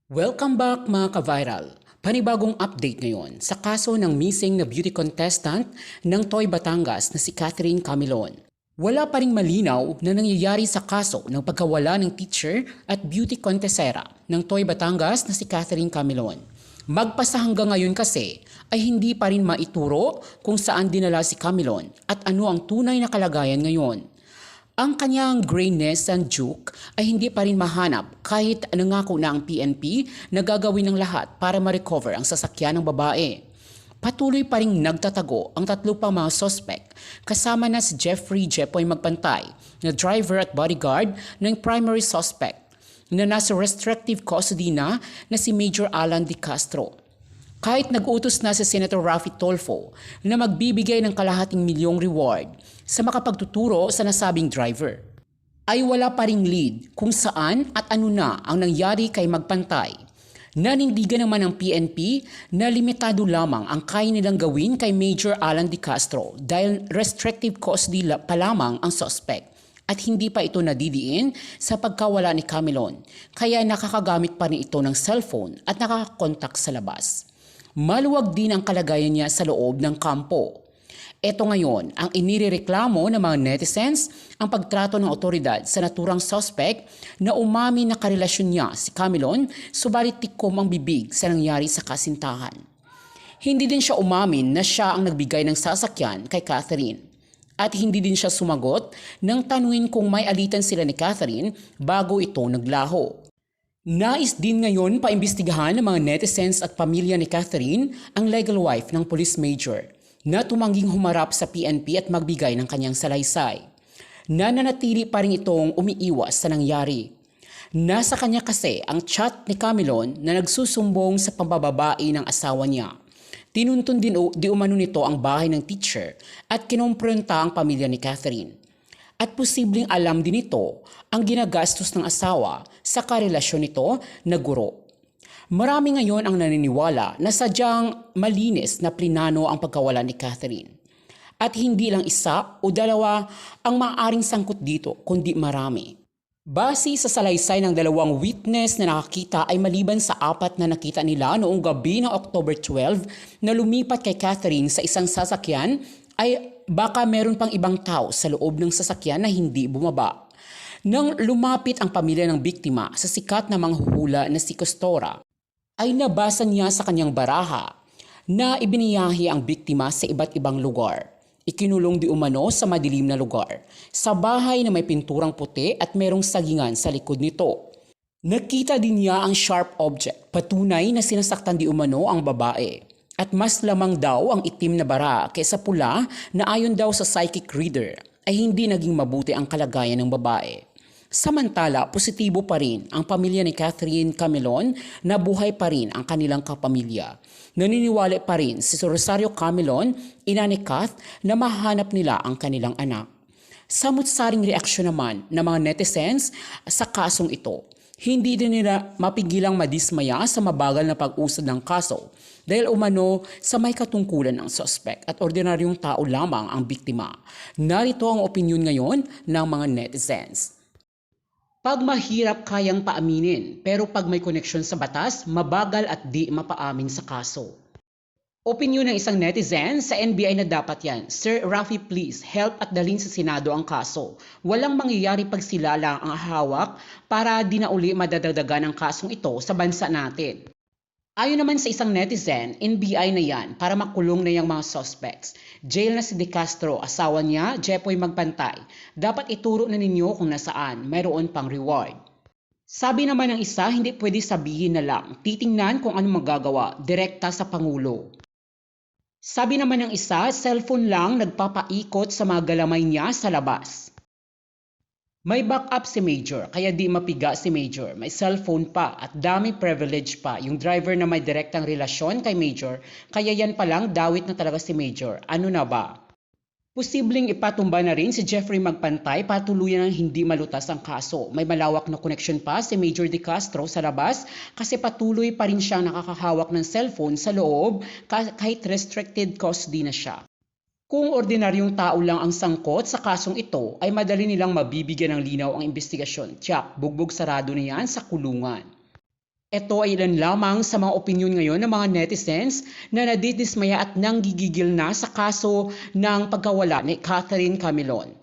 Welcome back mga ka-viral. Panibagong update ngayon sa kaso ng missing na beauty contestant ng Toy Batangas na si Catherine Camilon. Wala pa ring malinaw na nangyayari sa kaso ng pagkawala ng teacher at beauty contestera ng Toy Batangas na si Catherine Camilon. Magpasa hanggang ngayon kasi ay hindi pa rin maituro kung saan dinala si Camilon at ano ang tunay na kalagayan ngayon. Ang kanyang greyness and juke ay hindi pa rin mahanap kahit nangako na ang PNP na gagawin ng lahat para ma-recover ang sasakyan ng babae. Patuloy pa rin nagtatago ang tatlo pang mga suspect kasama na si Jeffrey Jepoy Magpantay na driver at bodyguard ng primary suspect na nasa restrictive custody na si Major Alan De Castro. Kahit nag-utos na si Senator Raffy Tulfo na magbibigay ng kalahating milyong reward sa makapagtuturo sa nasabing driver, ay wala pa ring lead kung saan at ano na ang nangyari kay Magpantay. Nanindigan naman ng PNP na limitado lamang ang kaya nilang gawin kay Major Alan De Castro dahil restrictive custody pa lamang ang suspect at hindi pa ito nadidiin sa pagkawala ni Camilon, kaya nakakagamit pa rin ito ng cellphone at nakakakontak sa labas. Maluwag din ang kalagayan niya sa loob ng kampo. Ito ngayon ang inireklamo ng mga netizens ang pagtrato ng otoridad sa naturang suspect na umamin na karelasyon niya si Camilon subalit tikom ang bibig sa nangyari sa kasintahan. Hindi din siya umamin na siya ang nagbigay ng sasakyan kay Catherine. At hindi din siya sumagot nang tanungin kung may alitan sila ni Catherine bago ito naglaho. Nais din ngayon paimbestigahan ng mga netizens at pamilya ni Catherine ang legal wife ng police major na tumangging humarap sa PNP at magbigay ng kanyang salaysay. Nananatili pa rin itong umiiwas sa nangyari. Nasa kanya kasi ang chat ni Camilon na nagsusumbong sa pambababae ng asawa niya. Tinuntun din di umano nito ang bahay ng teacher at kinompronta ang pamilya ni Catherine. At posibleng alam din ito ang ginagastos ng asawa sa karelasyon nito na guro. Marami ngayon ang naniniwala na sadyang malinis na plinano ang pagkawala ni Catherine. At hindi lang isa o dalawa ang maaaring sangkot dito, kundi marami. Base sa salaysay ng dalawang witness na nakakita ay maliban sa 4 na nakita nila noong gabi ng October 12 na lumipat kay Catherine sa isang sasakyan, ay baka meron pang ibang tao sa loob ng sasakyan na hindi bumaba. Nang lumapit ang pamilya ng biktima sa sikat na manghuhula na si Costora, ay nabasa niya sa kanyang baraha na ibiniyahi ang biktima sa iba't ibang lugar. Ikinulong di umano sa madilim na lugar, sa bahay na may pinturang puti at merong sagingan sa likod nito. Nakita din niya ang sharp object, patunay na sinasaktan di umano ang babae. At mas lamang daw ang itim na bara kaysa pula na ayon daw sa psychic reader ay hindi naging mabuti ang kalagayan ng babae. Samantala, positibo pa rin ang pamilya ni Catherine Camilon na buhay pa rin ang kanilang kapamilya. Naniniwala pa rin si Rosario Camilon, ina ni Kath, na mahanap nila ang kanilang anak. Samut-saring reaksyon naman ng mga netizens sa kasong ito. Hindi din nila mapigilang madismaya sa mabagal na pag-usad ng kaso dahil umano sa may katungkulan ng suspect at ordinaryong tao lamang ang biktima. Narito ang opinyon ngayon ng mga netizens. Pag mahirap kayang paaminin, pero pag may koneksyon sa batas, mabagal at di mapaamin sa kaso. Opinyon ng isang netizen, sa NBI na dapat yan. Sir Raffy, please help at dalhin sa Senado ang kaso. Walang mangyayari pag sila lang ang hawak para di na uli madadagdagan ang kasong ito sa bansa natin. Ayon naman sa isang netizen, NBI na yan para makulong na yung mga suspects. Jail na si De Castro, asawa niya, Jepoy Magpantay. Dapat ituro na ninyo kung nasaan, mayroon pang reward. Sabi naman ng isa, hindi pwede sabihin na lang, titingnan kung ano magagawa, direkta sa Pangulo. Sabi naman ng isa, cellphone lang nagpapaikot sa mga galamay niya sa labas. May backup si Major, kaya di mapiga si Major. May cellphone pa at dami privilege pa. Yung driver na may direktang relasyon kay Major, kaya yan palang dawit na talaga si Major. Ano na ba? Posibleng ipatumba na rin si Jeffrey Magpantay patuluyan ng hindi malutas ang kaso. May malawak na connection pa si Major De Castro sa labas kasi patuloy pa rin siyang nakakahawak ng cellphone sa loob kahit restricted custody na siya. Kung ordinaryong tao lang ang sangkot sa kasong ito, ay madali nilang mabibigyan ng linaw ang investigasyon. Tiyak, bugbog sarado na yan sa kulungan. Ito ay ilan lamang sa mga opinyon ngayon ng mga netizens na nadidismaya at nanggigigil na sa kaso ng pagkawala ni Catherine Camilon.